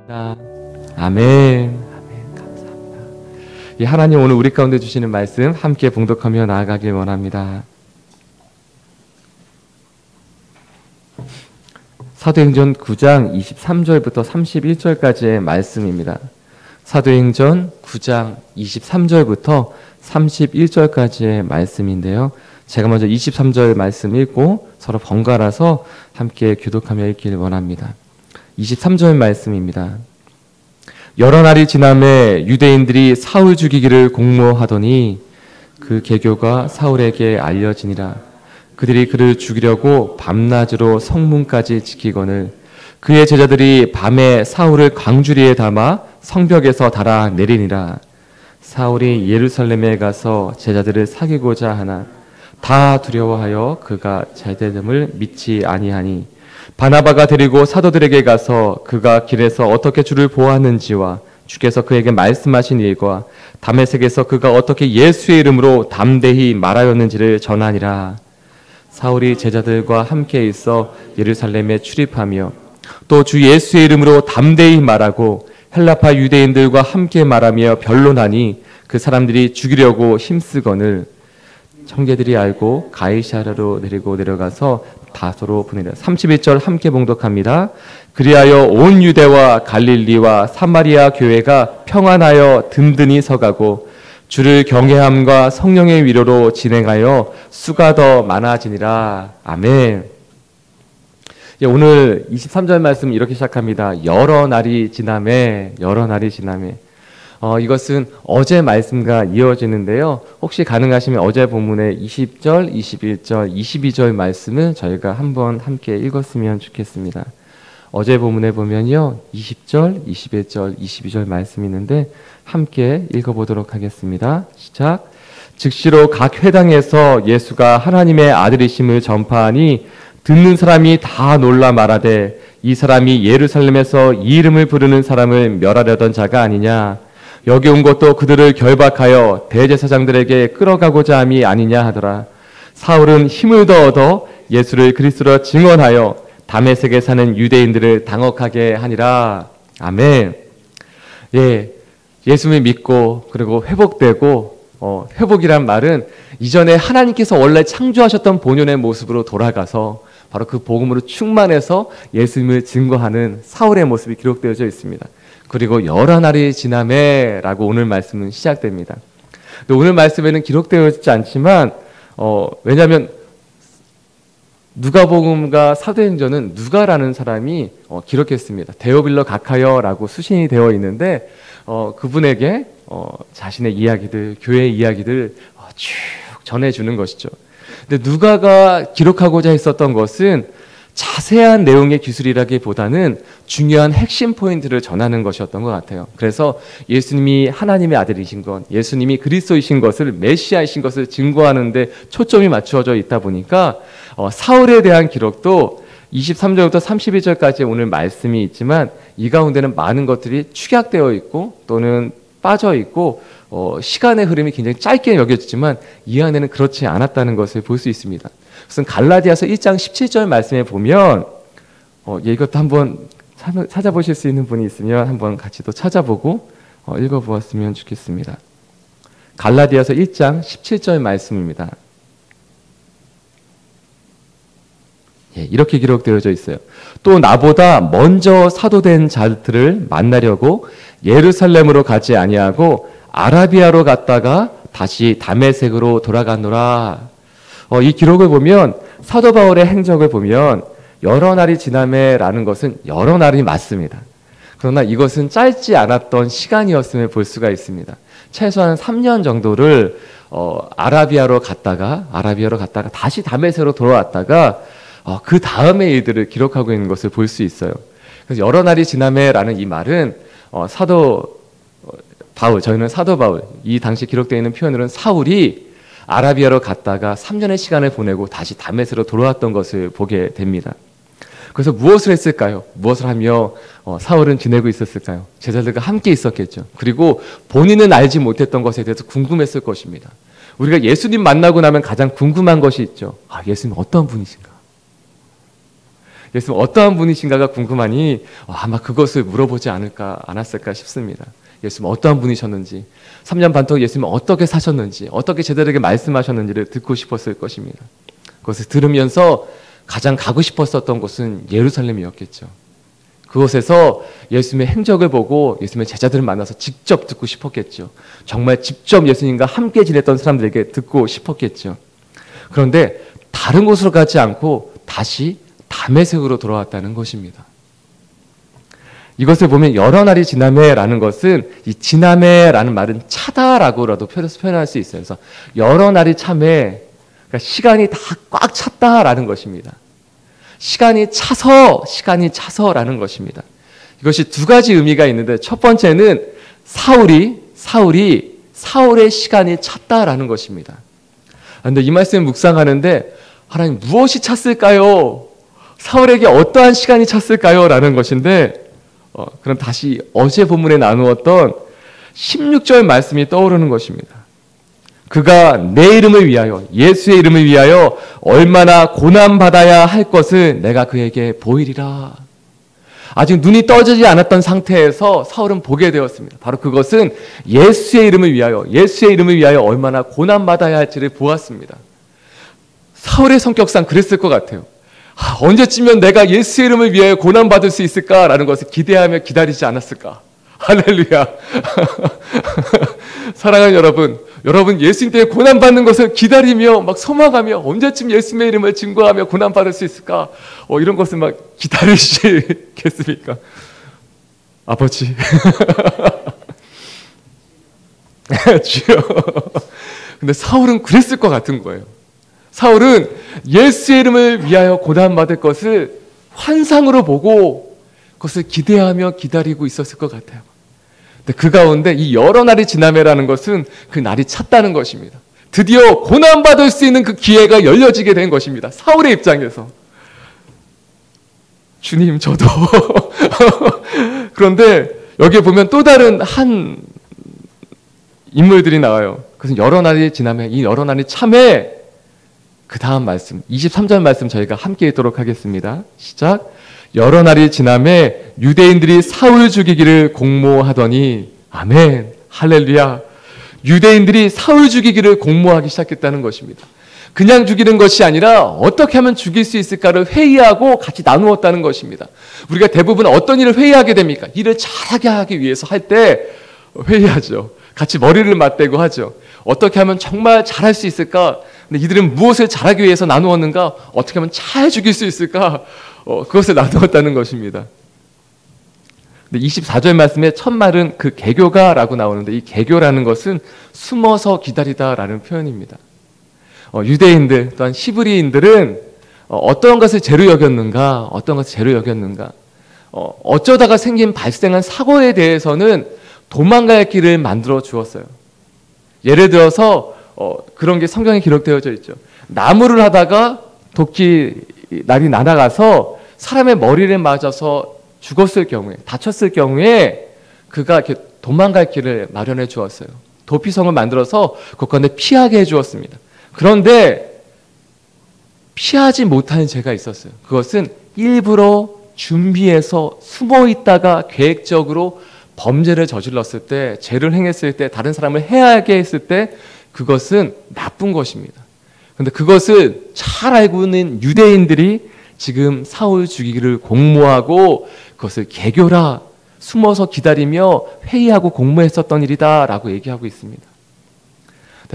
아멘. 아멘. 감사합니다. 예, 하나님 오늘 우리 가운데 주시는 말씀 함께 봉독하며 나아가길 원합니다. 사도행전 9장 23절부터 31절까지의 말씀입니다. 사도행전 9장 23절부터 31절까지의 말씀인데요. 제가 먼저 23절 말씀 읽고 서로 번갈아서 함께 교독하며 읽길 원합니다. 23절 말씀입니다. 여러 날이 지남에 유대인들이 사울 죽이기를 공모하더니 그 계교가 사울에게 알려지니라. 그들이 그를 죽이려고 밤낮으로 성문까지 지키거늘 그의 제자들이 밤에 사울을 광주리에 담아 성벽에서 달아 내리니라. 사울이 예루살렘에 가서 제자들을 사귀고자 하나 다 두려워하여 그가 잘됨을 믿지 아니하니 바나바가 데리고 사도들에게 가서 그가 길에서 어떻게 주를 보았는지와 주께서 그에게 말씀하신 일과 다메섹에서 그가 어떻게 예수의 이름으로 담대히 말하였는지를 전하니라. 사울이 제자들과 함께 있어 예루살렘에 출입하며 또 주 예수의 이름으로 담대히 말하고 헬라파 유대인들과 함께 말하며 변론하니 그 사람들이 죽이려고 힘쓰거늘 형제들이 알고 가이사랴로 내려가서 다소로 보내라. 31절 함께 봉독합니다. 그리하여 온 유대와 갈릴리와 사마리아 교회가 평안하여 든든히 서가고 주를 경외함과 성령의 위로로 진행하여 수가 더 많아지니라. 아멘. 오늘 23절 말씀 이렇게 시작합니다. 여러 날이 지남에. 이것은 어제 말씀과 이어지는데요. 혹시 가능하시면 어제 본문의 20절, 21절, 22절 말씀을 저희가 한번 함께 읽었으면 좋겠습니다. 어제 본문에 보면요. 20절, 21절, 22절 말씀이 있는데 함께 읽어보도록 하겠습니다. 시작. 즉시로 각 회당에서 예수가 하나님의 아들이심을 전파하니 듣는 사람이 다 놀라 말하되 이 사람이 예루살렘에서 이 이름을 부르는 사람을 멸하려던 자가 아니냐. 여기 온 것도 그들을 결박하여 대제사장들에게 끌어가고자 함이 아니냐 하더라. 사울은 힘을 더 얻어 예수를 그리스도로 증언하여 다메섹에 사는 유대인들을 당혹하게 하니라. 아멘. 예, 예수를 믿고 그리고 회복되고 회복이란 말은 이전에 하나님께서 원래 창조하셨던 본연의 모습으로 돌아가서 바로 그 복음으로 충만해서 예수님을 증거하는 사울의 모습이 기록되어져 있습니다. 그리고 여러 날이 지남에 라고 오늘 말씀은 시작됩니다. 근데 오늘 말씀에는 기록되어 있지 않지만 왜냐하면 누가복음과 사도행전은 누가라는 사람이 기록했습니다. 데오빌러 가카여라고 수신이 되어 있는데 그분에게 자신의 이야기들, 교회의 이야기들 쭉 전해주는 것이죠. 근데 누가가 기록하고자 했었던 것은 자세한 내용의 기술이라기보다는 중요한 핵심 포인트를 전하는 것이었던 것 같아요. 그래서 예수님이 하나님의 아들이신 것, 예수님이 그리스도이신 것을, 메시아이신 것을 증거하는 데 초점이 맞추어져 있다 보니까 사울에 대한 기록도 23절부터 31절까지 오늘 말씀이 있지만 이 가운데는 많은 것들이 축약되어 있고 또는 빠져 있고 시간의 흐름이 굉장히 짧게 여겨지지만 이 안에는 그렇지 않았다는 것을 볼 수 있습니다. 그래서 갈라디아서 1장 17절 말씀에 보면 이것도 한번 찾아보실 수 있는 분이 있으면 한번 같이 또 찾아보고 읽어보았으면 좋겠습니다. 갈라디아서 1장 17절 말씀입니다. 이렇게 기록되어져 있어요. 또 나보다 먼저 사도된 자들을 만나려고 예루살렘으로 가지 아니하고 아라비아로 갔다가 다시 다메섹으로 돌아가노라. 이 기록을 보면 사도 바울의 행적을 보면 여러 날이 지남에라는 것은 여러 날이 맞습니다. 그러나 이것은 짧지 않았던 시간이었음을 볼 수가 있습니다. 최소한 3년 정도를 아라비아로 갔다가 다시 다메섹으로 돌아왔다가 그 다음의 일들을 기록하고 있는 것을 볼 수 있어요. 그래서 여러 날이 지남에라는 이 말은 사도 바울, 저희는 사도 바울, 이 당시 기록되어 있는 표현으로는 사울이 아라비아로 갔다가 3년의 시간을 보내고 다시 다메섹으로 돌아왔던 것을 보게 됩니다. 그래서 무엇을 했을까요? 무엇을 하며 사울은 지내고 있었을까요? 제자들과 함께 있었겠죠. 그리고 본인은 알지 못했던 것에 대해서 궁금했을 것입니다. 우리가 예수님 만나고 나면 가장 궁금한 것이 있죠. 예수님 어떤 분이신가? 예수님 어떠한 분이신가가 궁금하니 아마 그것을 물어보지 않았을까 싶습니다. 예수님 어떠한 분이셨는지, 3년 반 동안 예수님 어떻게 사셨는지, 어떻게 제자들에게 말씀하셨는지를 듣고 싶었을 것입니다. 그것을 들으면서 가장 가고 싶었었던 곳은 예루살렘이었겠죠. 그곳에서 예수님의 행적을 보고 예수님의 제자들을 만나서 직접 듣고 싶었겠죠. 정말 직접 예수님과 함께 지냈던 사람들에게 듣고 싶었겠죠. 그런데 다른 곳으로 가지 않고 다시 다메섹으로 돌아왔다는 것입니다. 이것을 보면 여러 날이 지나매라는 것은 이 지나매라는 말은 차다라고라도 표현할 수 있어요. 그래서 여러 날이 차매, 그러니까 시간이 다 꽉 찼다라는 것입니다. 시간이 차서라는 것입니다. 이것이 두 가지 의미가 있는데 첫 번째는 사울의 시간이 찼다라는 것입니다. 그런데 이 말씀을 묵상하는데 하나님 무엇이 찼을까요? 사울에게 어떠한 시간이 찼을까요? 라는 것인데 그럼 다시 어제 본문에 나누었던 16절 말씀이 떠오르는 것입니다. 그가 내 이름을 위하여, 예수의 이름을 위하여 얼마나 고난받아야 할 것을 내가 그에게 보이리라. 아직 눈이 떠지지 않았던 상태에서 사울은 보게 되었습니다. 바로 그것은 예수의 이름을 위하여 얼마나 고난받아야 할지를 보았습니다. 사울의 성격상 그랬을 것 같아요. 언제쯤이면 내가 예수의 이름을 위하여 고난받을 수 있을까라는 것을 기대하며 기다리지 않았을까. 할렐루야. 사랑하는 여러분 예수님 때문에 고난받는 것을 기다리며 막 소망하며 언제쯤 예수님의 이름을 증거하며 고난받을 수 있을까? 이런 것을 막 기다리시겠습니까? 아버지. 주여. 근데 사울은 그랬을 것 같은 거예요. 사울은 예수의 이름을 위하여 고난받을 것을 환상으로 보고 그것을 기대하며 기다리고 있었을 것 같아요. 근데 그 가운데 이 여러 날이 지나매라는 것은 그 날이 찼다는 것입니다. 드디어 고난받을 수 있는 그 기회가 열려지게 된 것입니다. 사울의 입장에서. 주님, 저도. 그런데 여기에 보면 또 다른 한 인물들이 나와요. 그것은 여러 날이 지나매, 이 여러 날이 참에 그 다음 말씀, 23절 말씀 저희가 함께 읽도록 하겠습니다. 시작. 여러 날이 지나매 유대인들이 사울 죽이기를 공모하더니, 아멘, 할렐루야. 유대인들이 사울 죽이기를 공모하기 시작했다는 것입니다. 그냥 죽이는 것이 아니라 어떻게 하면 죽일 수 있을까를 회의하고 같이 나누었다는 것입니다. 우리가 대부분 어떤 일을 회의하게 됩니까? 일을 잘하게 하기 위해서 할 때 회의하죠. 같이 머리를 맞대고 하죠. 어떻게 하면 정말 잘할 수 있을까? 근데 이들은 무엇을 잘하기 위해서 나누었는가? 어떻게 하면 잘 죽일 수 있을까? 그것을 나누었다는 것입니다. 근데 24절 말씀에 첫 말은 그 개교가라고 나오는데 이 개교라는 것은 숨어서 기다리다라는 표현입니다. 유대인들 또한 히브리인들은 어떤 것을 죄로 여겼는가? 어쩌다가 발생한 사고에 대해서는 도망갈 길을 만들어 주었어요. 예를 들어서 그런 게 성경에 기록되어져 있죠. 나무를 하다가 날이 날아가서 사람의 머리를 맞아서 다쳤을 경우에 그가 이렇게 도망갈 길을 마련해 주었어요. 도피성을 만들어서 그 가운데 피하게 해 주었습니다. 그런데 피하지 못하는 죄가 있었어요. 그것은 일부러 준비해서 숨어 있다가 계획적으로 범죄를 저질렀을 때, 죄를 행했을 때, 다른 사람을 해하게 했을 때 그것은 나쁜 것입니다. 그런데 그것을 잘 알고 있는 유대인들이 지금 사울 죽이기를 공모하고 그것을 개교라, 숨어서 기다리며 회의하고 공모했었던 일이다라고 얘기하고 있습니다.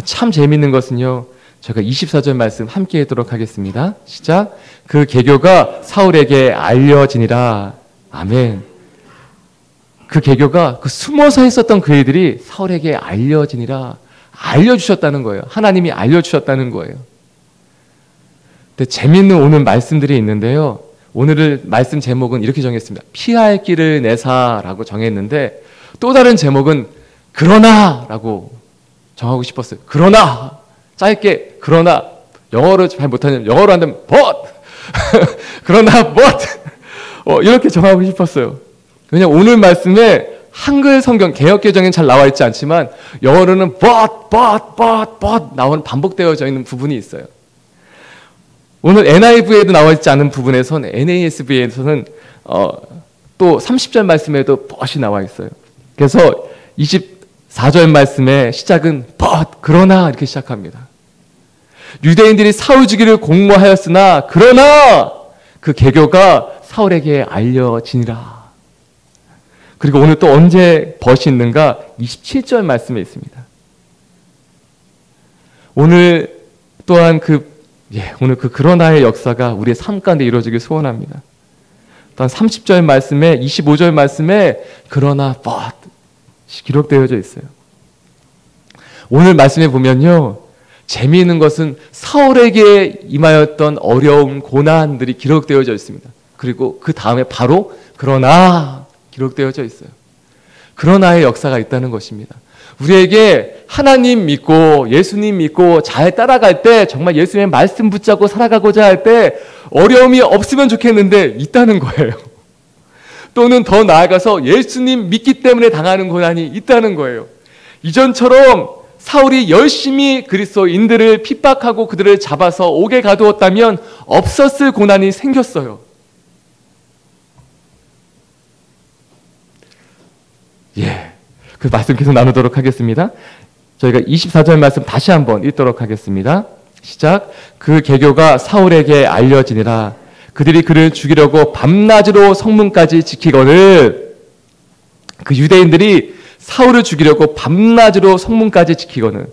참 재미있는 것은요, 제가 24절 말씀 함께 하도록 하겠습니다. 시작. 그 개교가 사울에게 알려지니라. 아멘. 그 개교가 숨어서 했었던 그 일들이 사울에게 알려지니라. 알려주셨다는 거예요. 하나님이 알려주셨다는 거예요. 근데 재미있는 오늘 말씀들이 있는데요. 오늘 말씀 제목은 이렇게 정했습니다. 피할 길을 내사라고 정했는데 또 다른 제목은 그러나라고 정하고 싶었어요. 그러나, 짧게 그러나, 영어로 잘 못하는 영어로 한다면 but 그러나 but 이렇게 정하고 싶었어요. 왜냐하면 오늘 말씀에 한글 성경 개역개정엔 잘 나와 있지 않지만 영어로는 but 나오는 반복되어져 있는 부분이 있어요. 오늘 NIV에도 나와 있지 않은 부분에서는 NASB에서는 또 30절 말씀에도 벗이 나와 있어요. 그래서 24절 말씀의 시작은 그러나 이렇게 시작합니다. 유대인들이 사울 주기를 공모하였으나 그러나 그 계교가 사울에게 알려지니라. 그리고 오늘 또 언제 벗이 있는가? 27절 말씀에 있습니다. 오늘 또한 오늘 그러나의 역사가 우리의 삶 가운데 이루어지길 소원합니다. 또한 30절 말씀에 25절 말씀에 그러나 기록되어져 있어요. 오늘 말씀에 보면요, 재미있는 것은 사울에게 임하였던 어려움, 고난들이 기록되어져 있습니다. 그리고 그 다음에 바로 그러나 기록되어져 있어요. 그러나의 역사가 있다는 것입니다. 우리에게 하나님 믿고 예수님 믿고 잘 따라갈 때, 정말 예수님의 말씀 붙잡고 살아가고자 할 때 어려움이 없으면 좋겠는데 있다는 거예요. 또는 더 나아가서 예수님 믿기 때문에 당하는 고난이 있다는 거예요. 이전처럼 사울이 열심히 그리스도인들을 핍박하고 그들을 잡아서 옥에 가두었다면 없었을 고난이 생겼어요. 그 말씀 계속 나누도록 하겠습니다. 저희가 24절 말씀 다시 한번 읽도록 하겠습니다. 시작. 그 계교가 사울에게 알려지니라. 그들이 그를 죽이려고 밤낮으로 성문까지 지키거늘, 그 유대인들이 사울을 죽이려고 밤낮으로 성문까지 지키거늘,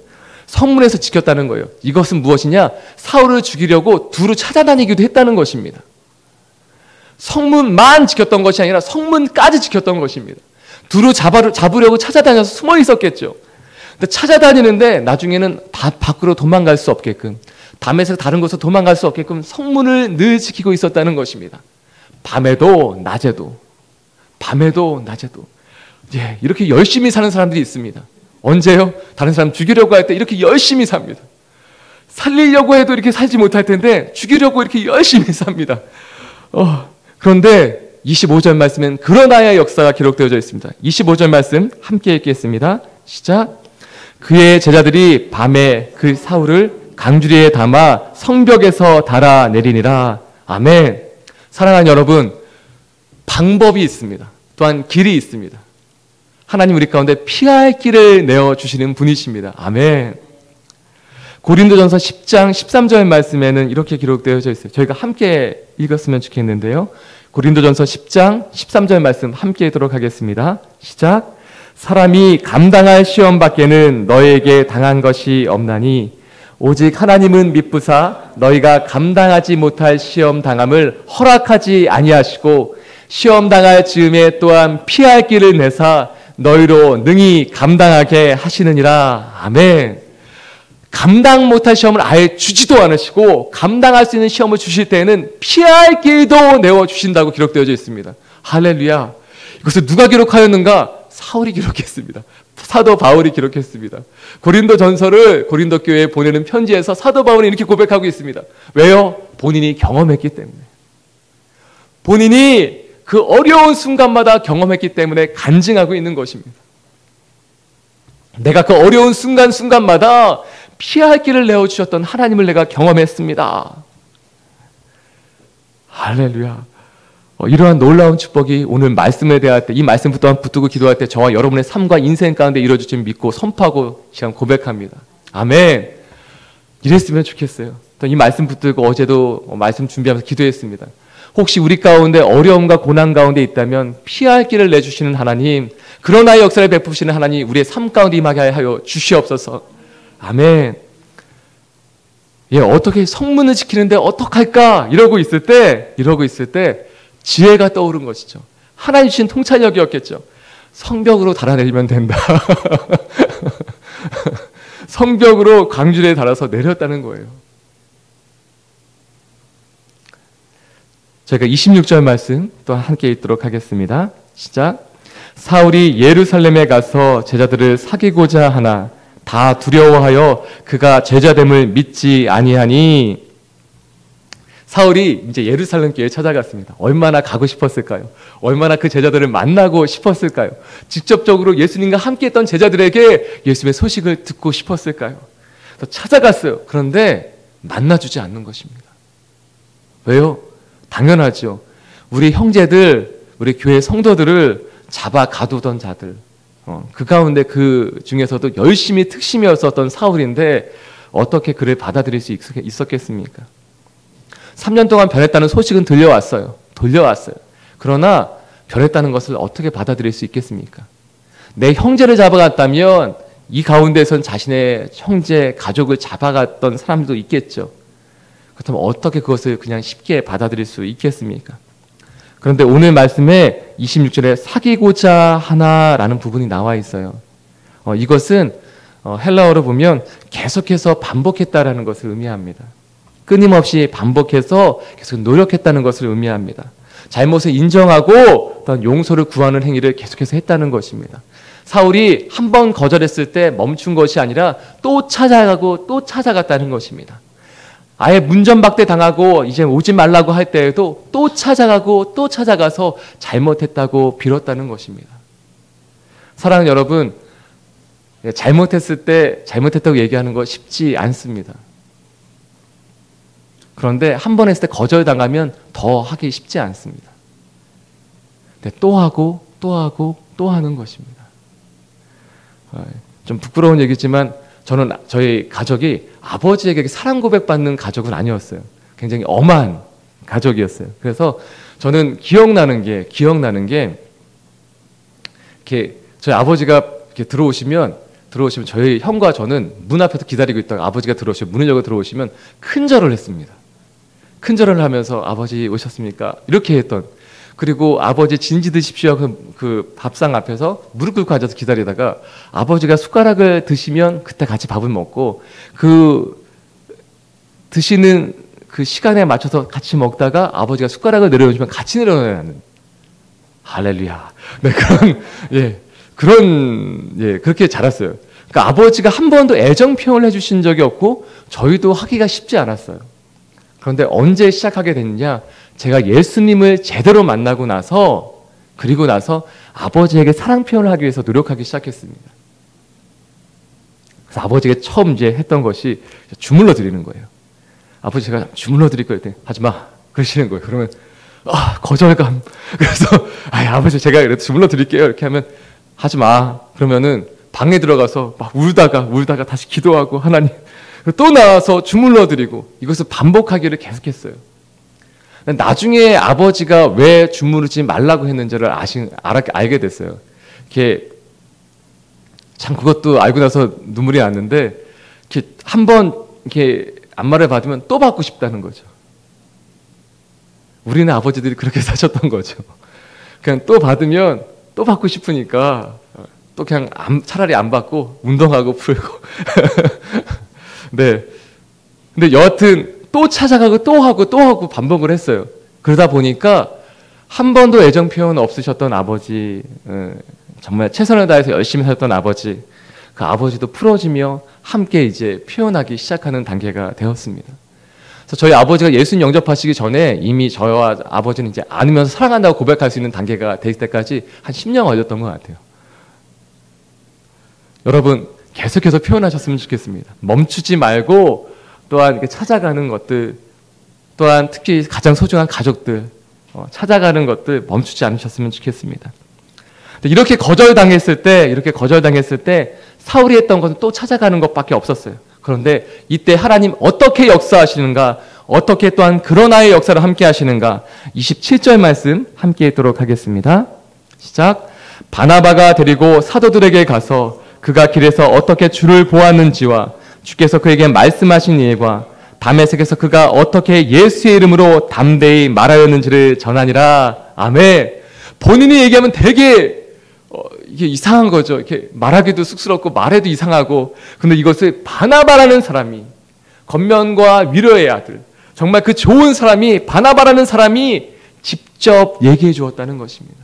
성문에서 지켰다는 거예요. 이것은 무엇이냐? 사울을 죽이려고 두루 찾아다니기도 했다는 것입니다. 성문만 지켰던 것이 아니라 성문까지 지켰던 것입니다. 두루 잡으려고 찾아다녀서 숨어 있었겠죠. 근데 찾아다니는데 나중에는 밖으로 도망갈 수 없게끔, 담에서 다른 곳으로 도망갈 수 없게끔 성문을 늘 지키고 있었다는 것입니다. 밤에도 낮에도, 밤에도 낮에도. 이렇게 열심히 사는 사람들이 있습니다. 언제요? 다른 사람 죽이려고 할 때 이렇게 열심히 삽니다. 살리려고 해도 이렇게 살지 못할 텐데 죽이려고 이렇게 열심히 삽니다. 그런데 25절 말씀엔 그러나의 역사가 기록되어져 있습니다. 25절 말씀 함께 읽겠습니다. 시작. 그의 제자들이 밤에 그 사울을 강주리에 담아 성벽에서 달아내리니라. 아멘. 사랑하는 여러분, 방법이 있습니다. 또한 길이 있습니다. 하나님 우리 가운데 피할 길을 내어주시는 분이십니다. 아멘. 고린도전서 10장 13절 말씀에는 이렇게 기록되어져 있어요. 저희가 함께 읽었으면 좋겠는데요. 고린도전서 10장 13절 말씀 함께 읽도록 하겠습니다. 시작. 사람이 감당할 시험 밖에는 너에게 당한 것이 없나니 오직 하나님은 미쁘사 너희가 감당하지 못할 시험 당함을 허락하지 아니하시고 시험 당할 즈음에 또한 피할 길을 내사 너희로 능히 감당하게 하시느니라. 아멘. 감당 못할 시험을 아예 주지도 않으시고 감당할 수 있는 시험을 주실 때에는 피할 길도 내어주신다고 기록되어져 있습니다. 할렐루야. 이것을 누가 기록하였는가? 사울이 기록했습니다. 사도 바울이 기록했습니다. 고린도 전서를 고린도 교회에 보내는 편지에서 사도 바울이 이렇게 고백하고 있습니다. 왜요? 본인이 경험했기 때문에. 본인이 그 어려운 순간마다 경험했기 때문에 간증하고 있는 것입니다. 내가 그 어려운 순간마다 피할 길을 내어주셨던 하나님을 내가 경험했습니다. 할렐루야. 이러한 놀라운 축복이 오늘 말씀에 대할 때, 이 말씀 또한 붙들고 기도할 때 저와 여러분의 삶과 인생 가운데 이루어질 믿고 선포하고 시간 고백합니다. 아멘. 이랬으면 좋겠어요. 또 이 말씀 붙들고 어제도 말씀 준비하면서 기도했습니다. 혹시 우리 가운데 어려움과 고난 가운데 있다면 피할 길을 내주시는 하나님, 그러나의 역사를 베푸시는 하나님, 우리의 삶 가운데 임하게 하여 주시옵소서. 아멘. 어떻게 성문을 지키는데 어떡할까? 이러고 있을 때 지혜가 떠오른 것이죠. 하나님 주신 통찰력이었겠죠. 성벽으로 달아내리면 된다. 성벽으로 강주리에 달아서 내렸다는 거예요. 저희가 26절 말씀 또 함께 읽도록 하겠습니다. 시작. 사울이 예루살렘에 가서 제자들을 사귀고자 하나 다 두려워하여 그가 제자됨을 믿지 아니하니. 사울이 이제 예루살렘 교회에 찾아갔습니다. 얼마나 가고 싶었을까요? 얼마나 그 제자들을 만나고 싶었을까요? 직접적으로 예수님과 함께했던 제자들에게 예수님의 소식을 듣고 싶었을까요? 또 찾아갔어요. 그런데 만나주지 않는 것입니다. 왜요? 당연하죠. 우리 형제들, 우리 교회 성도들을 잡아 가두던 자들, 그 가운데 그 중에서도 열심히 특심이었었던 사울인데 어떻게 그를 받아들일 수 있었겠습니까? 3년 동안 변했다는 소식은 들려왔어요. 그러나 변했다는 것을 어떻게 받아들일 수 있겠습니까? 내 형제를 잡아갔다면 이 가운데선 자신의 형제, 가족을 잡아갔던 사람도 있겠죠. 그렇다면 어떻게 그것을 그냥 쉽게 받아들일 수 있겠습니까? 그런데 오늘 말씀에 26절에 사귀고자 하나라는 부분이 나와 있어요. 이것은 헬라어로 보면 계속해서 반복했다라는 것을 의미합니다. 끊임없이 반복해서 계속 노력했다는 것을 의미합니다. 잘못을 인정하고 어떤 용서를 구하는 행위를 계속해서 했다는 것입니다. 사울이 한 번 거절했을 때 멈춘 것이 아니라 또 찾아가고 또 찾아갔다는 것입니다. 아예 문전박대 당하고 이제 오지 말라고 할 때에도 또 찾아가고 또 찾아가서 잘못했다고 빌었다는 것입니다. 사랑하는 여러분, 잘못했을 때 잘못했다고 얘기하는 거 쉽지 않습니다. 그런데 한 번 했을 때 거절당하면 더 하기 쉽지 않습니다. 근데 또 하고 또 하고 또 하는 것입니다. 좀 부끄러운 얘기지만 저는 저희 가족이 아버지에게 사랑 고백받는 가족은 아니었어요. 굉장히 엄한 가족이었어요. 그래서 저는 기억나는 게 이렇게 저희 아버지가 이렇게 들어오시면 저희 형과 저는 문 앞에서 기다리고 있다가 아버지가 들어오시면 문을 열고 들어오시면 큰절을 했습니다. 큰절을 하면서 아버지 오셨습니까? 이렇게 했던, 그리고 아버지 진지 드십시오 그 밥상 앞에서 무릎 꿇고 앉아서 기다리다가 아버지가 숟가락을 드시면 그때 같이 밥을 먹고 그 드시는 그 시간에 맞춰서 같이 먹다가 아버지가 숟가락을 내려주면 같이 내려놔야 하는, 할렐루야. 네, 그렇게 자랐어요. 그러니까 아버지가 한 번도 애정 표현을 해주신 적이 없고 저희도 하기가 쉽지 않았어요. 그런데 언제 시작하게 됐느냐? 제가 예수님을 제대로 만나고 나서, 그리고 나서 아버지에게 사랑 표현을 하기 위해서 노력하기 시작했습니다. 그래서 아버지가 처음 이제 했던 것이 주물러 드리는 거예요. 아버지 제가 주물러 드릴 거예요. 하지 마. 그러시는 거예요. 그러면 거절감. 그래서 아버지 제가 그래도 주물러 드릴게요. 이렇게 하면 하지 마. 그러면은 방에 들어가서 막 울다가 다시 기도하고 하나님, 또 나와서 주물러 드리고, 이것을 반복하기를 계속했어요. 나중에 아버지가 왜 주무르지 말라고 했는지를 알게 됐어요. 이렇게 참 그것도 알고 나서 눈물이 났는데, 이렇게 한번 이렇게 안마를 받으면 또 받고 싶다는 거죠. 우리는 아버지들이 그렇게 사셨던 거죠. 그냥 또 받으면 또 받고 싶으니까 또 그냥 차라리 안 받고 운동하고 풀고. 네. 근데 여하튼 또 찾아가고 또 하고 반복을 했어요. 그러다 보니까 한 번도 애정 표현 없으셨던 아버지, 정말 최선을 다해서 열심히 살던 아버지, 그 아버지도 풀어지며 함께 이제 표현하기 시작하는 단계가 되었습니다. 그래서 저희 아버지가 예수님 영접하시기 전에 이미 저와 아버지는 이제 안으면서 사랑한다고 고백할 수 있는 단계가 될 때까지 한 10년 걸렸던 것 같아요. 여러분, 계속해서 표현하셨으면 좋겠습니다. 멈추지 말고 또한 이렇게 찾아가는 것들, 또한 특히 가장 소중한 가족들, 찾아가는 것들 멈추지 않으셨으면 좋겠습니다. 이렇게 거절당했을 때 사울이 했던 것은 또 찾아가는 것밖에 없었어요. 그런데 이때 하나님 어떻게 역사하시는가, 어떻게 또한 그러나의 역사를 함께 하시는가, 27절 말씀 함께 읽도록 하겠습니다. 시작. 바나바가 데리고 사도들에게 가서 그가 길에서 어떻게 주를 보았는지와 주께서 그에게 말씀하신 일과 다메섹에서 그가 어떻게 예수의 이름으로 담대히 말하였는지를 전하니라. 아멘. 본인이 얘기하면 되게 이게 이상한 거죠. 이렇게 말하기도 쑥스럽고 말해도 이상하고. 근데 이것을 바나바라는 사람이, 겉면과 위로의 아들, 정말 그 좋은 사람이, 바나바라는 사람이 직접 얘기해 주었다는 것입니다.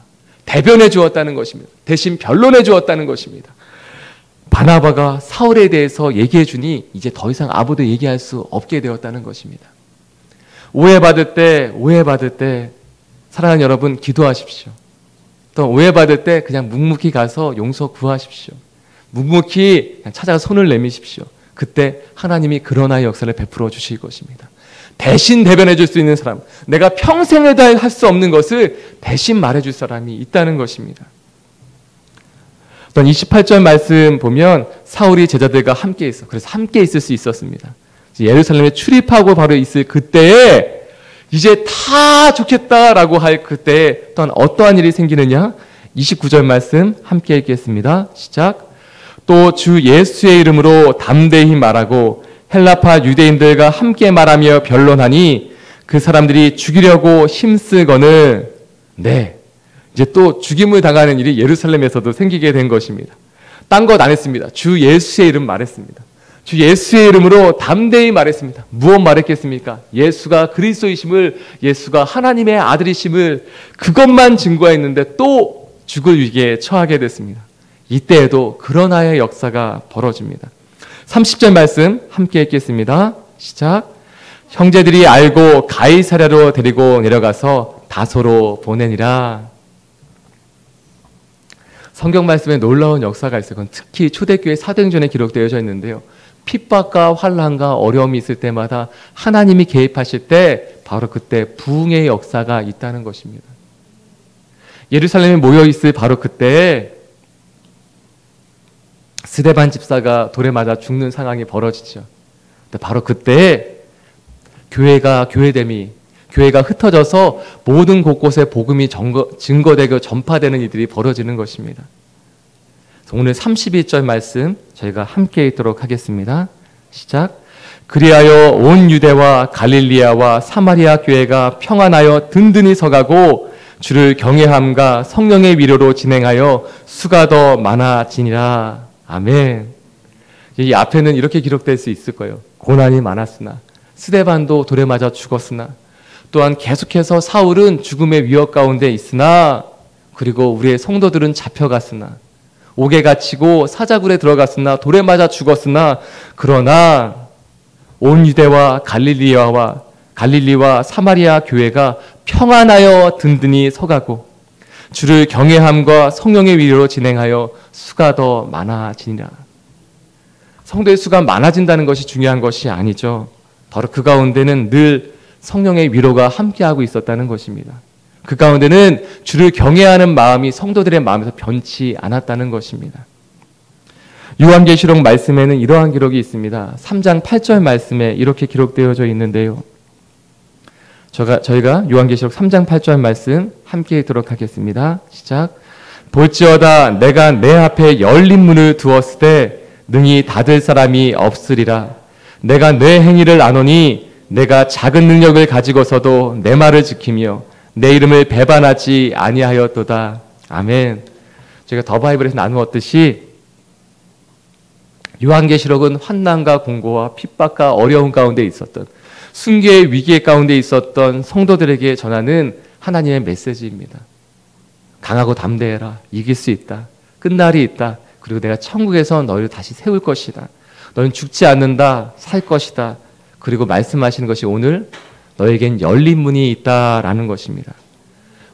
대변해 주었다는 것입니다. 대신 변론해 주었다는 것입니다. 바나바가 사울에 대해서 얘기해 주니 이제 더 이상 아무도 얘기할 수 없게 되었다는 것입니다. 오해받을 때 사랑하는 여러분, 기도하십시오. 또 오해받을 때 그냥 묵묵히 가서 용서 구하십시오. 묵묵히 그냥 찾아가 손을 내미십시오. 그때 하나님이 그러나의 역사를 베풀어 주실 것입니다. 대신 대변해 줄 수 있는 사람, 내가 평생에 다 할 수 없는 것을 대신 말해 줄 사람이 있다는 것입니다. 28절 말씀 보면 사울이 제자들과 함께 있어. 그래서 함께 있을 수 있었습니다. 예루살렘에 출입하고 바로 있을 그때에 이제 다 좋겠다라고 할 그때에 또한 어떠한 일이 생기느냐? 29절 말씀 함께 읽겠습니다. 시작. 또 주 예수의 이름으로 담대히 말하고 헬라파 유대인들과 함께 말하며 변론하니 그 사람들이 죽이려고 힘쓰거늘 네, 이제 또 죽임을 당하는 일이 예루살렘에서도 생기게 된 것입니다. 딴 것 안 했습니다. 주 예수의 이름 말했습니다. 주 예수의 이름으로 담대히 말했습니다. 무엇 말했겠습니까? 예수가 그리스도이심을, 예수가 하나님의 아들이심을 그것만 증거했는데 또 죽을 위기에 처하게 됐습니다. 이때에도 그런 하의 역사가 벌어집니다. 30절 말씀 함께 읽겠습니다. 시작. 형제들이 알고 가이사랴로 데리고 내려가서 다소로 보내니라. 성경 말씀에 놀라운 역사가 있어요. 그건 특히 초대교회 사도행전에 기록되어져 있는데요. 핍박과 환난과 어려움이 있을 때마다 하나님이 개입하실 때 바로 그때 부흥의 역사가 있다는 것입니다. 예루살렘에 모여있을 바로 그때 스데반 집사가 돌에 맞아 죽는 상황이 벌어지죠. 바로 그때 교회가 교회됨이, 교회가 흩어져서 모든 곳곳에 복음이 증거되고 전파되는 일들이 벌어지는 것입니다. 오늘 31절 말씀 저희가 함께 읽도록 하겠습니다. 시작. 그리하여 온 유대와 갈릴리아와 사마리아 교회가 평안하여 든든히 서가고 주를 경외함과 성령의 위로로 진행하여 수가 더 많아지니라. 아멘. 이 앞에는 이렇게 기록될 수 있을 거예요. 고난이 많았으나 스데반도 돌에 맞아 죽었으나 또한 계속해서 사울은 죽음의 위협 가운데 있으나 그리고 우리의 성도들은 잡혀갔으나 옥에 갇히고 사자굴에 들어갔으나 돌에 맞아 죽었으나 그러나 온 유대와 갈릴리와 사마리아 교회가 평안하여 든든히 서가고 주를 경외함과 성령의 위로로 진행하여 수가 더 많아지니라. 성도의 수가 많아진다는 것이 중요한 것이 아니죠. 바로 그 가운데는 늘 성령의 위로가 함께하고 있었다는 것입니다. 그 가운데는 주를 경외하는 마음이 성도들의 마음에서 변치 않았다는 것입니다. 요한계시록 말씀에는 이러한 기록이 있습니다. 3장 8절 말씀에 이렇게 기록되어져 있는데요. 저희가 요한계시록 3장 8절 말씀 함께 읽도록 하겠습니다. 시작. 볼지어다 내가 내 앞에 열린 문을 두었을 때 능히 닫을 사람이 없으리라. 내가 내 행위를 아노니 내가 작은 능력을 가지고서도 내 말을 지키며 내 이름을 배반하지 아니하였도다. 아멘. 제가 더 바이블에서 나누었듯이 요한계시록은 환난과 공고와 핍박과 어려움 가운데 있었던 순교의 위기 가운데 있었던 성도들에게 전하는 하나님의 메시지입니다. 강하고 담대해라. 이길 수 있다. 끝날이 있다. 그리고 내가 천국에서 너를 다시 세울 것이다. 너는 죽지 않는다. 살 것이다. 그리고 말씀하시는 것이 오늘 너에겐 열린 문이 있다라는 것입니다.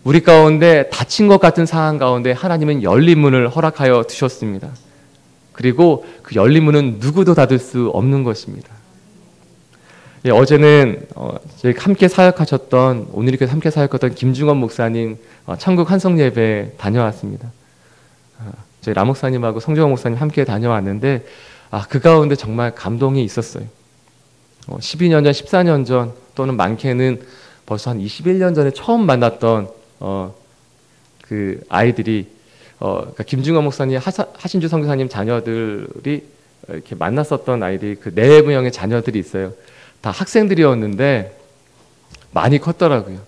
우리 가운데 닫힌 것 같은 상황 가운데 하나님은 열린 문을 허락하여 두셨습니다. 그리고 그 열린 문은 누구도 닫을 수 없는 것입니다. 어제는 저희 함께 사역하셨던 오늘 이렇게 함께 사역했던 김중원 목사님 천국 환송 예배 다녀왔습니다. 저희 라 목사님하고 성정원 목사님 함께 다녀왔는데 그 가운데 정말 감동이 있었어요. 12년 전, 14년 전 또는 많게는 벌써 한 21년 전에 처음 만났던 그 아이들이 그러니까 김중원 목사님, 하신주 선교사님 자녀들이 이렇게 만났었던 아이들이 그 4명의 자녀들이 있어요. 다 학생들이었는데 많이 컸더라고요.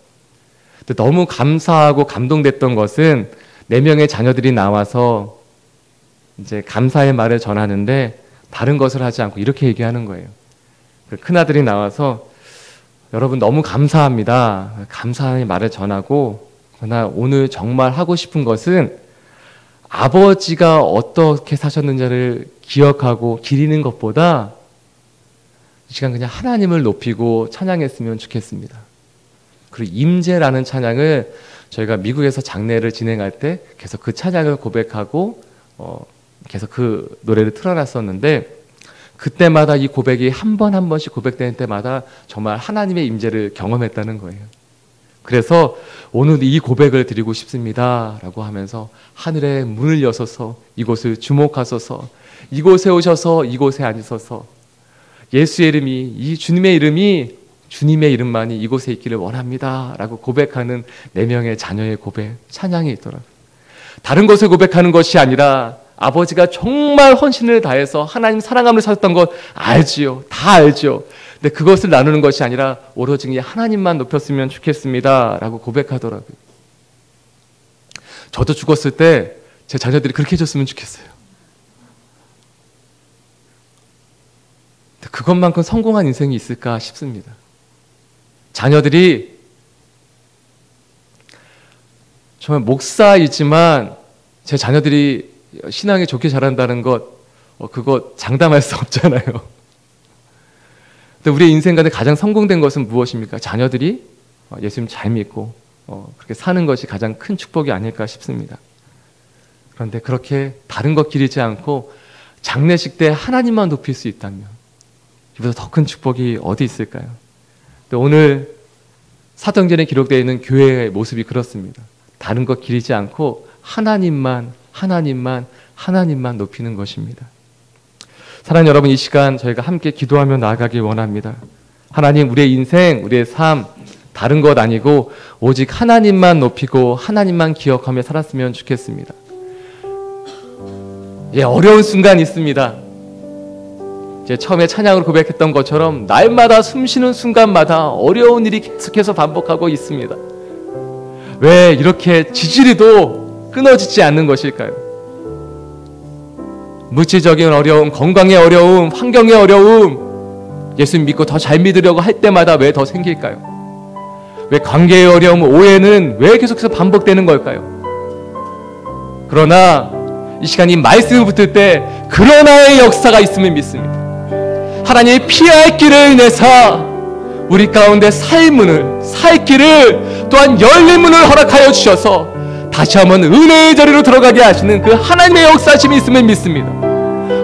근데 너무 감사하고 감동됐던 것은 4명의 자녀들이 나와서 이제 감사의 말을 전하는데 다른 것을 하지 않고 이렇게 얘기하는 거예요. 그 큰아들이 나와서 여러분 너무 감사합니다. 감사의 말을 전하고 그러나 오늘 정말 하고 싶은 것은 아버지가 어떻게 사셨는지를 기억하고 기리는 것보다 이 시간 그냥 하나님을 높이고 찬양했으면 좋겠습니다. 그리고 임재라는 찬양을 저희가 미국에서 장례를 진행할 때 계속 그 찬양을 고백하고 계속 그 노래를 틀어놨었는데 그때마다 이 고백이 한 번 한 번씩 고백되는 때마다 정말 하나님의 임재를 경험했다는 거예요. 그래서 오늘 이 고백을 드리고 싶습니다 라고 하면서 하늘의 문을 여서서 이곳을 주목하소서, 이곳에 오셔서 이곳에 앉으소서, 예수의 이름이, 이 주님의 이름이, 주님의 이름만이 이곳에 있기를 원합니다 라고 고백하는 4명의 자녀의 고백, 찬양이 있더라고요. 다른 것을 고백하는 것이 아니라 아버지가 정말 헌신을 다해서 하나님 사랑함을 찾았던 것 알지요. 다 알죠. 근데 그것을 나누는 것이 아니라 오로지 하나님만 높였으면 좋겠습니다 라고 고백하더라고요. 저도 죽었을 때 제 자녀들이 그렇게 해줬으면 좋겠어요. 근데 그것만큼 성공한 인생이 있을까 싶습니다. 자녀들이 정말 목사이지만 제 자녀들이 신앙이 좋게 자란다는 것, 그거 장담할 수 없잖아요. 근데 우리의 인생 가운데 가장 성공된 것은 무엇입니까? 자녀들이 예수님 잘 믿고 그렇게 사는 것이 가장 큰 축복이 아닐까 싶습니다. 그런데 그렇게 다른 것 기리지 않고 장례식 때 하나님만 높일 수 있다면 이보다 더 큰 축복이 어디 있을까요? 근데 오늘 사도행전에 기록되어 있는 교회의 모습이 그렇습니다. 다른 것 기리지 않고 하나님만 높이는 것입니다. 사랑하는 여러분, 이 시간 저희가 함께 기도하며 나아가길 원합니다. 하나님, 우리의 인생, 우리의 삶 다른 것 아니고 오직 하나님만 높이고 하나님만 기억하며 살았으면 좋겠습니다. 어려운 순간이 있습니다. 이제 처음에 찬양으로 고백했던 것처럼 날마다 숨쉬는 순간마다 어려운 일이 계속해서 반복하고 있습니다. 왜 이렇게 지지리도 끊어지지 않는 것일까요? 물질적인 어려움, 건강의 어려움, 환경의 어려움, 예수님 믿고 더 잘 믿으려고 할 때마다 왜 더 생길까요? 왜 관계의 어려움, 오해는 왜 계속해서 반복되는 걸까요? 그러나 이 시간 이 말씀을 붙을 때 그러나의 역사가 있음을 믿습니다. 하나님의 피할 길을 내사 우리 가운데 살 문을, 살 길을 또한 열린 문을 허락하여 주셔서 다시 한번 은혜의 자리로 들어가게 하시는 그 하나님의 역사심이 있음을 믿습니다.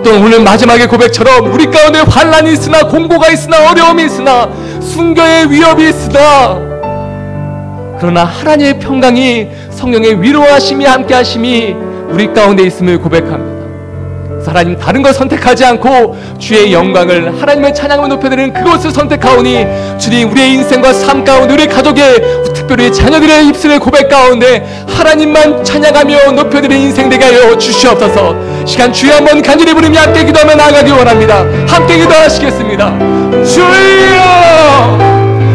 또 오늘 마지막의 고백처럼 우리 가운데 환난이 있으나 공고가 있으나 어려움이 있으나 순교의 위협이 있으나 그러나 하나님의 평강이 성령의 위로하심이 함께하심이 우리 가운데 있음을 고백합니다. 하나님 다른 걸 선택하지 않고 주의 영광을 하나님의 찬양을 높여드리는 그것을 선택하오니 주님 우리의 인생과 삶 가운데 우리 가족의 특별히 자녀들의 입술의 고백 가운데 하나님만 찬양하며 높여드리는 인생 되게 하여 주시옵소서. 시간 주여 한번 간절히 부르며 함께 기도하며 나아가기 원합니다. 함께 기도하시겠습니다. 주여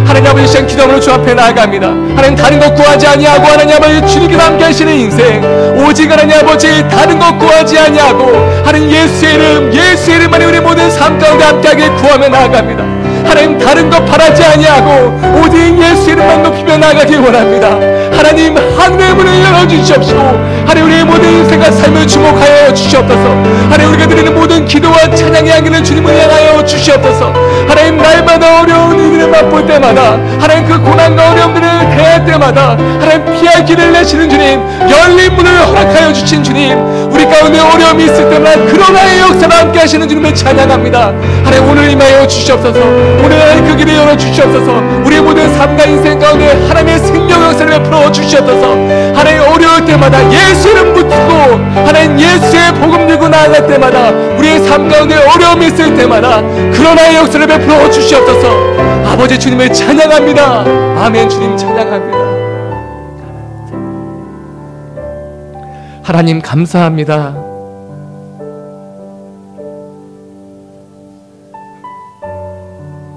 하나님 아버지 시간 기도함으로 주 앞에 나아갑니다. 하나님 다른 것 구하지 아니하고 하나님 아버지 주님께서 함께 하시는 인생 오직 하나님 아버지 다른 것 구하지 아니하고 하나님 예수의 이름만이 우리 모든 삶 가운데 함께하길 구하며 나아갑니다. 하나님 다른 것 바라지 아니하고 오직 예수의 이름만 높이며 나아가길 원합니다. 하나님 하늘의 문을 열어주시옵시고 하나님 우리의 모든 인생과 삶을 주목하여 주시옵소서. 하나님 우리가 드리는 모든 기도와 찬양의 향기를 주님을 향하여 주시옵소서. 하나님 날마다 어려운 일을 맛볼 때마다 하나님 그 고난과 어려움들을 대할 때마다 하나님 피할 길을 내시는 주님, 열린 문을 허락하여 주신 주님, 우리 가운데 어려움이 있을 때마다 그러나의 역사를 함께 하시는 주님을 찬양합니다. 하나님 오늘 임하여 주시옵소서. 오늘 하나님 그 길을 열어주시옵소서. 우리의 모든 삶과 인생 가운데 하나님의 생명 역사를 베풀어 주시옵소서. 하나님 어려울 때마다 예수 이름 붙이고 하나님 예수의 복음 들고 나아갈 때마다 우리의 삶 가운데 어려움이 있을 때마다 그러나의 역사를 베풀어 주시옵소서. 아버지 주님을 찬양합니다. 아멘. 주님 찬양합니다. 하나님 감사합니다.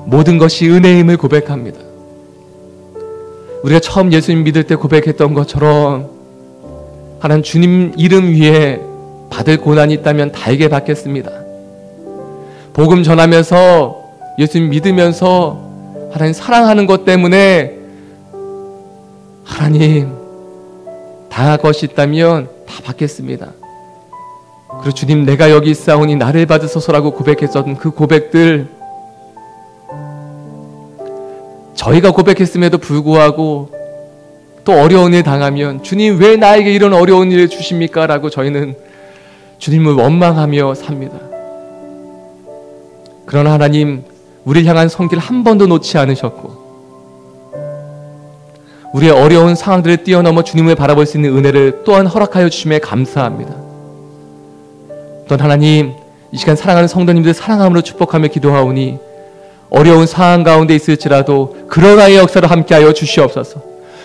모든 것이 은혜임을 고백합니다. 우리가 처음 예수님 믿을 때 고백했던 것처럼 하나님 주님 이름 위에 받을 고난이 있다면 달게 받겠습니다. 복음 전하면서 예수님 믿으면서 하나님 사랑하는 것 때문에 하나님 당할 것이 있다면 다 받겠습니다. 그리고 주님 내가 여기 있사오니 나를 받으소서라고 고백했던 그 고백들 저희가 고백했음에도 불구하고 또 어려운 일 당하면 주님 왜 나에게 이런 어려운 일을 주십니까? 라고 저희는 주님을 원망하며 삽니다. 그러나 하나님, 우리를 향한 손길 한 번도 놓지 않으셨고 우리의 어려운 상황들을 뛰어넘어 주님을 바라볼 수 있는 은혜를 또한 허락하여 주심에 감사합니다. 또한 하나님, 이 시간 사랑하는 성도님들 사랑함으로 축복하며 기도하오니 어려운 상황 가운데 있을지라도 그러나의 역사를 함께하여 주시옵소서.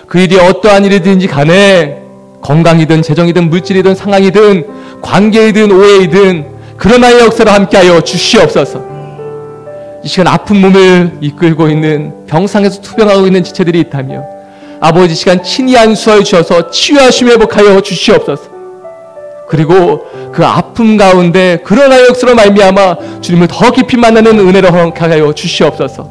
그 일이 어떠한 일이든지 간에 건강이든 재정이든 물질이든 상황이든 관계이든 오해이든 그러나의 역사를 함께하여 주시옵소서. 이 시간 아픈 몸을 이끌고 있는 병상에서 투병하고 있는 지체들이 있다며 아버지, 이 시간 친히 안수하여 주셔서 치유하시며 회복하여 주시옵소서. 그리고 그 아픔 가운데 그러나의 역사로 말미암아 주님을 더 깊이 만나는 은혜를 허락하여 주시옵소서.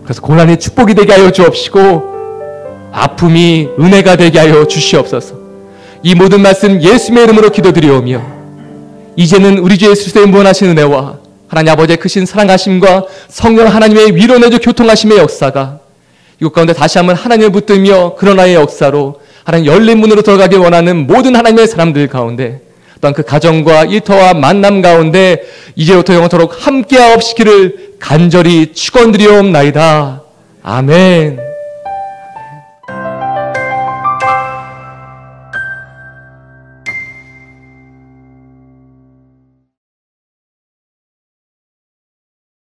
그래서 고난이 축복이 되게 하여 주옵시고 아픔이 은혜가 되게 하여 주시옵소서. 이 모든 말씀 예수님의 이름으로 기도드리오며 이제는 우리 주 예수 그리스도의 무한하신 은혜와 하나님 아버지의 크신 사랑하심과 성령 하나님의 위로내주 교통하심의 역사가 이곳 가운데 다시 한번 하나님을 붙들며 그러나의 역사로 하나님 열린 문으로 들어가길 원하는 모든 하나님의 사람들 가운데 또한 그 가정과 일터와 만남 가운데 이제부터 영원토록 함께하옵시기를 간절히 축원드리옵나이다. 아멘.